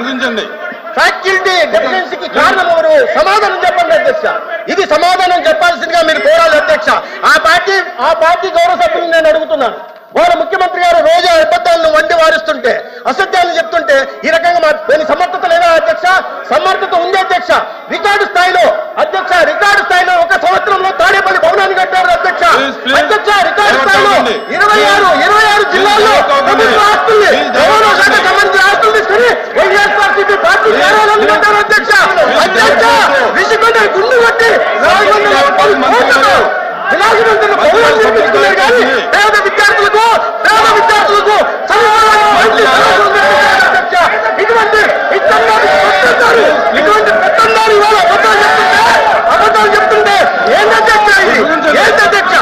ముగించండి. Faculty డెఫిషియన్సీకి కారణం ఎవరు? సమాధానం చెప్పండి అధ్యక్ష. ఇది సమాధానం చెప్పాల్సిందిగా మీరు కోరాలి అధ్యక్ష. ఆ పార్టీ గౌరవ సభ్యులు నేను అడుగుతున్నాను. వాళ్ళ ముఖ్యమంత్రి గారు రోజు అబద్ధాలను వండి వారిస్తుంటే, అసత్యాలను చెప్తుంటే ఈ రకంగా దీని సమర్థత లేదా అధ్యక్ష? సమర్థత ఉంది అధ్యక్ష. రికార్డు స్థాయిలో అధ్యక్ష, రికార్డు స్థాయిలో ఒక సంవత్సరంలో తాడేపల్లి భవనాన్ని కట్టారు అధ్యక్ష. అధ్యక్ష, రికార్డు స్థాయిలో 26 జిల్లాల్లో ప్రభుత్వ ఆస్తుల్ని, రవాణా శాఖకు సంబంధించిన ఆస్తులు తీసుకుని వైఎస్ఆర్సీపీ పార్టీ కార్యాలయాన్ని కట్టారు అధ్యక్ష. అధ్యక్ష, విసిగొండ గుండు కొట్టి 430 కోట్లతో విలాసవంతుల భవనాలు నిర్మించుకున్నారు కానీ పేద విద్యార్థులకు ఇటువంటి పెత్తందారు ఇవాళ అబద్ధాలు చెప్తుంటే ఏంటధ్యక్ష? ఇది ఏంటధ్యక్ష?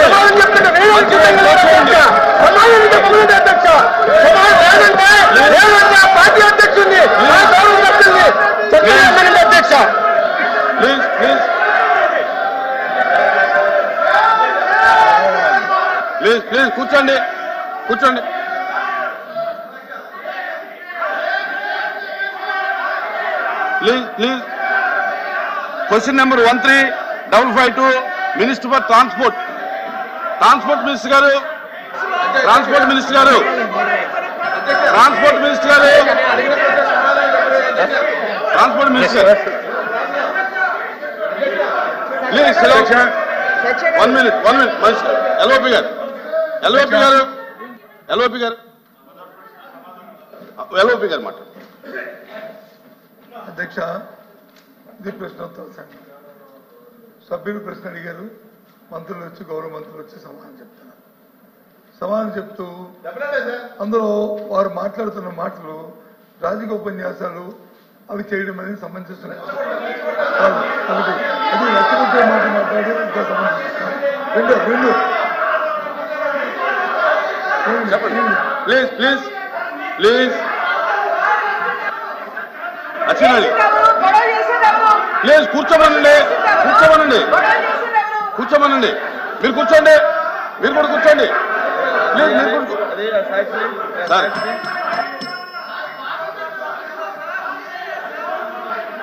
సమాధానం చెప్తుంటే సమాధానం చెప్పలేదు అధ్యక్ష. సమాధానం లేదంటే ఆ పార్టీ అధ్యక్షుడిని, ఆ గౌరవ సభ్యుల్ని చెప్పండి అధ్యక్ష. ప్లీజ్ కూర్చోండి. Please. Question number 1355 minister for transport minister గారు ప్లీజ్. 1 minute. ఎల్ఓపి గారు మాట. అధ్యక్ష, ఇది ప్రశ్నోత్తర సంఘం. సభ్యులు ప్రశ్న అడిగారు, మంత్రులు వచ్చి, గౌరవ మంత్రులు వచ్చి సమాధానం చెప్తూ అందులో వారు మాట్లాడుతున్న మాటలు రాజకీయ ఉపన్యాసాలు అవి చేయడం అనేది సమంజసం ఒకటి. అది నచ్చకొచ్చే మాట మాట్లాడి ఇంకా సమంజసం. రెండు ప్లీజ్ అచ్చినాలి. ప్లీజ్ కూర్చోమనండి. మీరు కూర్చోండి. మీరు కూడా కూర్చోండి ప్లీజ్.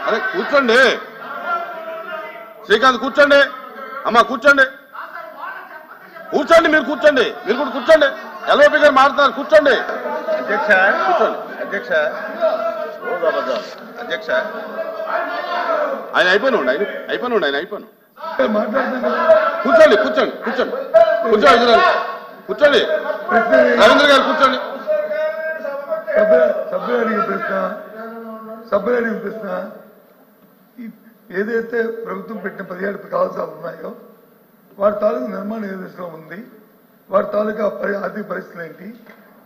అరే కూర్చోండి. శ్రీకాంత్ కూర్చోండి. అమ్మా కూర్చోండి. మీరు కూడా కూర్చోండి. ఎల్ఓపి గారు మాట్లాడుతున్నారు, కూర్చోండి. అధ్యక్ష ఆయన అయిపోయాను. కూర్చోండి. రవీంద్ర గారు కూర్చోండి. సభ్యులు అడిగిన ప్రశ్న ఏదైతే ప్రభుత్వం పెట్టిన 17 కళాశాలలు ఉన్నాయో వారి తాలూకు నిర్మాణం ఏ దశలో ఉంది, వారి తాలూకా ఆర్థిక పరిస్థితులు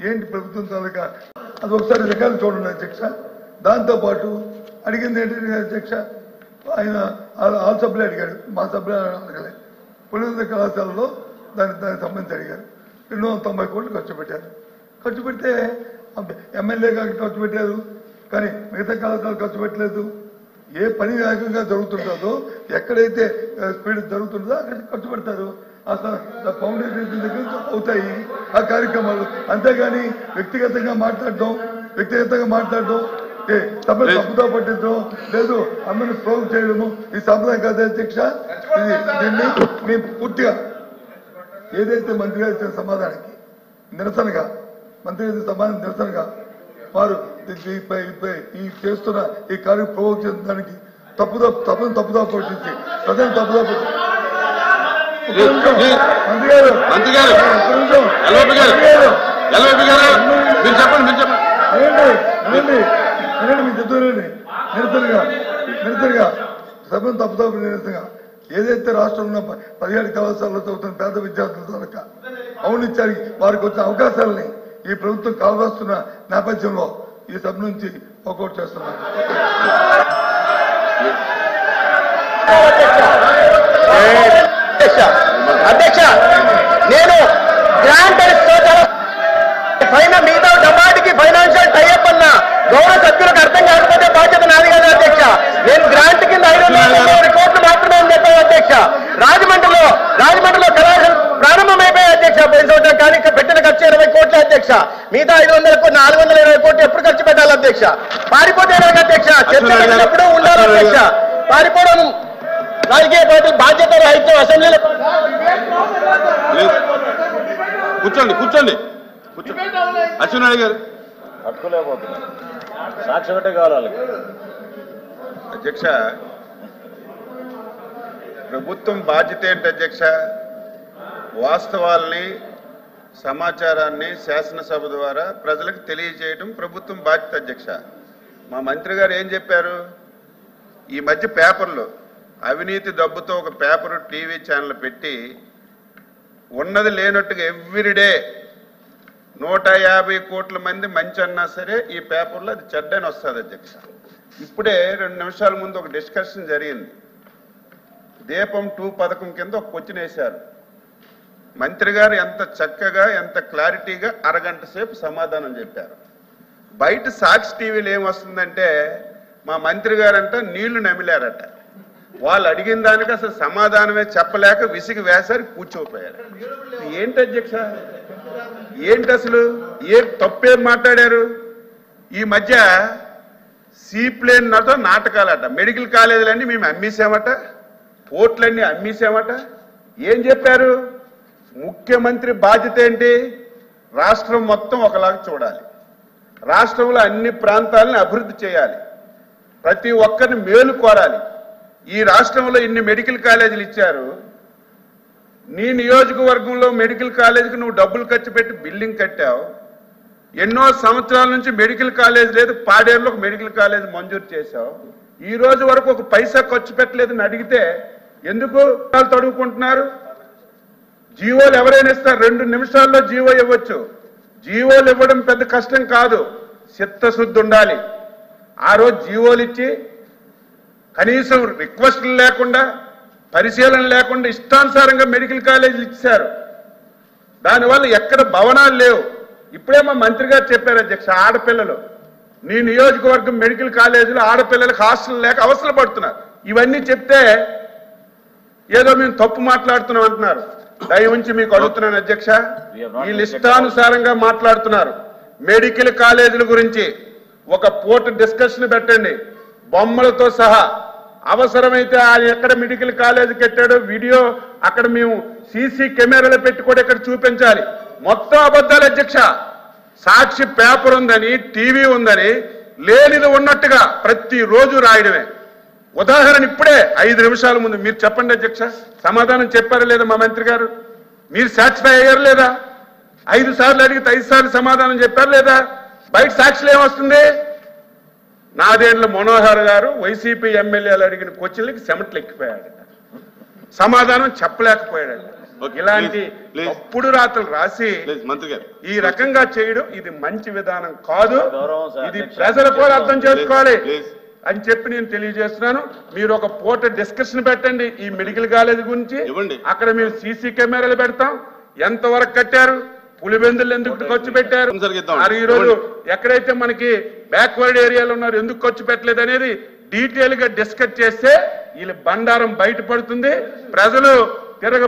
ఏంటి ప్రభుత్వం తాలూకా అది ఒకసారి రికార్డు చూడండి అధ్యక్ష. దాంతోపాటు అడిగింది ఏంటంటే అధ్యక్ష, ఆయన ఆల్ సభ్యులు అడిగాడు, మా సభ్యులు అడగలేదు. పులివెందుల కళాశాలలో దానికి సంబంధించి అడిగారు. 290 కోట్లు ఖర్చు పెడితే ఎమ్మెల్యే గారికి ఖర్చు పెట్టారు, కానీ మిగతా కళాశాలలు ఖర్చు పెట్టలేదు. ఏ పని వేగంగా జరుగుతుంటుందో, ఎక్కడైతే స్పీడ్ జరుగుతుందో అక్కడ ఖర్చు పెడతారు. అసలు ఫౌండేషన్ దగ్గర అవుతాయి ఆ కార్యక్రమాలు. అంతేగాని వ్యక్తిగతంగా మాట్లాడడం తప్పుదా పట్టించడం లేదు, అందరిని ప్రోగ్ చేయడము ఈ సంప్రదాయం కాదు అధ్యక్ష. దీన్ని మేము పూర్తిగా ఏదైతే మంత్రి గారు ఇచ్చిన సమాధానానికి నిరసనగా వారు ఈ చేస్తున్న ఈ కార్యం ప్రోగ్ చేయడం దానికి తప్పుదా పట్టించి ప్రజలు తప్పుదా పట్టించి మంత్రి గారు నిరసనగా సభను తప్పుదాపు నిరసనగా ఏదైతే రాష్ట్రంలో 17 కళాశాలలో చదువుతున్న పేద విద్యార్థుల తాలూకా అవునిచ్చారికి వారికి వచ్చిన అవకాశాలని ఈ ప్రభుత్వం కావాల్సిన నేపథ్యంలో ఈ సభ నుంచి వాకౌట్ చేస్తున్నారు. అధ్యక్ష, నేను గ్రాంట్ మిగతా డమాటికి ఫైనాన్షియల్ టైఅప్ అన్న గౌరవ సభ్యులకు అర్థం కాకపోతే బాధ్యత నాది కదా అధ్యక్ష. నేను గ్రాంట్ కింద 550 కోట్లు మాత్రమే అని చెప్పాను అధ్యక్ష. రాజమండ్రిలో కళాశాల ప్రారంభమైపోయాయి అధ్యక్ష. పోయిన సంవత్సరం కానీ పెట్టిన ఖర్చు 20 కోట్ల అధ్యక్ష. మిగతా 420 కోట్లు ఎప్పుడు ఖర్చు పెట్టాలి అధ్యక్ష? పారిపోతే అధ్యక్ష, చర్చ పెట్టినప్పుడు ఉండాలి అధ్యక్ష. పారిపోవడం రాజకీయ పార్టీ బాధ్యత రహితం. అసెంబ్లీలో కూర్చోండి కూర్చోండి అచ్చెన్నాయుడు గారు. సాక్షి పెట్టే కావాలి అధ్యక్ష. ప్రభుత్వం బాధ్యత ఏంటి అధ్యక్ష? వాస్తవాల్ని సమాచారాన్ని శాసనసభ ద్వారా ప్రజలకు తెలియజేయడం ప్రభుత్వం బాధ్యత అధ్యక్ష. మా మంత్రి గారు ఏం చెప్పారు? ఈ మధ్య పేపర్లో అవినీతి డబ్బుతో ఒక పేపర్ టీవీ ఛానల్ పెట్టి ఉన్నది లేనట్టుగా ఎవ్రీడే 150 కోట్ల మంది మంచి అన్నా సరే ఈ పేపర్లో అది చెడ్డని వస్తుంది అధ్యక్ష. ఇప్పుడే 2 నిమిషాల ముందు ఒక డిస్కషన్ జరిగింది. దీపం 2 పథకం కింద ఒక క్వశ్చన్ వేశారు. మంత్రి గారు ఎంత చక్కగా ఎంత క్లారిటీగా అరగంట సేపు సమాధానం చెప్పారు. బయట సాక్షి టీవీలో ఏమొస్తుందంటే మా మంత్రి గారంట నీళ్లు నమిలారట. వాళ్ళు అడిగిన దానికి అసలు సమాధానమే చెప్పలేక విసిగి వేసారి కూర్చోపోయారు. ఏంటి అధ్యక్ష? ఏంటి అసలు? తప్పేం మాట్లాడారు? ఈ మధ్య సీప్లేన్ నాటకాలట, మెడికల్ కాలేజీలన్నీ మేము అమ్మేసామట, పోర్ట్లన్నీ అమ్మేసామట. ఏం చెప్పారు? ముఖ్యమంత్రి బాధ్యత ఏంటి? రాష్ట్రం మొత్తం ఒకలాగా చూడాలి, రాష్ట్రంలో అన్ని ప్రాంతాలను అభివృద్ధి చేయాలి, ప్రతి ఒక్కరిని మేలు కోరాలి. ఈ రాష్ట్రంలో ఇన్ని మెడికల్ కాలేజీలు ఇచ్చారు. నీ నియోజకవర్గంలో మెడికల్ కాలేజీకి నువ్వు డబ్బులు ఖర్చు పెట్టి బిల్డింగ్ కట్టావు. ఎన్నో సంవత్సరాల నుంచి మెడికల్ కాలేజ్ లేదు, పాడేరులో ఒక మెడికల్ కాలేజ్ మంజూరు చేశావు. ఈ రోజు వరకు ఒక పైసా ఖర్చు పెట్టలేదని అడిగితే ఎందుకు తడుగుకుంటున్నారు? జీవోలు ఎవరైనా ఇస్తారు, 2 నిమిషాల్లో జీవో ఇవ్వచ్చు. జీవోలు ఇవ్వడం పెద్ద కష్టం కాదు, చిత్తశుద్ధి ఉండాలి. ఆ రోజు జీవోలు ఇచ్చి కనీసం రిక్వెస్ట్లు లేకుండా పరిశీలన లేకుండా ఇష్టానుసారంగా మెడికల్ కాలేజీలు ఇచ్చారు. దానివల్ల ఎక్కడ భవనాలు లేవు. ఇప్పుడే మా మంత్రి గారు చెప్పారు అధ్యక్ష, ఆడపిల్లలు నీ నియోజకవర్గం మెడికల్ కాలేజీలో ఆడపిల్లలకు హాస్టల్ లేక అవసరం పడుతున్నారు. ఇవన్నీ చెప్తే ఏదో మేము తప్పు మాట్లాడుతున్నాం అంటున్నారు. దయ ఉంచి మీకు అడుగుతున్నాను అధ్యక్ష, వీళ్ళు ఇష్టానుసారంగా మాట్లాడుతున్నారు. మెడికల్ కాలేజీల గురించి ఒక పూట డిస్కషన్ పెట్టండి, బొమ్మలతో సహా. అవసరమైతే ఆయన ఎక్కడ మెడికల్ కాలేజీ కట్టాడో వీడియో అక్కడ మేము సీసీ కెమెరాలు పెట్టి కూడా ఇక్కడ చూపించాలి. మొత్తం అబద్ధాలు అధ్యక్ష. సాక్షి పేపర్ ఉందని, టీవీ ఉందని లేనిది ఉన్నట్టుగా ప్రతిరోజు రాయడమే. ఉదాహరణ ఇప్పుడే 5 నిమిషాల ముందు మీరు చెప్పండి అధ్యక్ష, సమాధానం చెప్పారా లేదా మా మంత్రి గారు? మీరు సాటిస్ఫై అయ్యారు లేదా? 5 సార్లు అడిగితే 5 సార్లు సమాధానం చెప్పారు లేదా? బయట సాక్షులు ఏమొస్తుంది? నాదేండ్ల మనోహర్ గారు వైసీపీ ఎమ్మెల్యేలు అడిగిన క్వశ్చన్లకి చెమటలు ఎక్కిపోయాడు, సమాధానం చెప్పలేకపోయాడు. ఇలాంటి తప్పుడు రాతలు రాసి ఈ రకంగా చేయడం ఇది మంచి విధానం కాదు. ఇది ప్రజల కూడా అర్థం చేసుకోవాలి అని చెప్పి నేను తెలియజేస్తున్నాను. మీరు ఒక పూట డిస్కషన్ పెట్టండి ఈ మెడికల్ కాలేజ్ గురించి. అక్కడ మేము సీసీ కెమెరాలు పెడతాం. ఎంతవరకు కట్టారు, పులివెందులు ఎందుకు ఖర్చు పెట్టారు, మరి ఈ రోజు ఎక్కడైతే మనకి బ్యాక్వర్డ్ ఏరియాలో ఉన్నారు ఎందుకు ఖర్చు పెట్టలేదు అనేది డీటెయిల్ గా డిస్కస్ చేస్తే వీళ్ళ బండారం బయటపడుతుంది. ప్రజలు తిరగ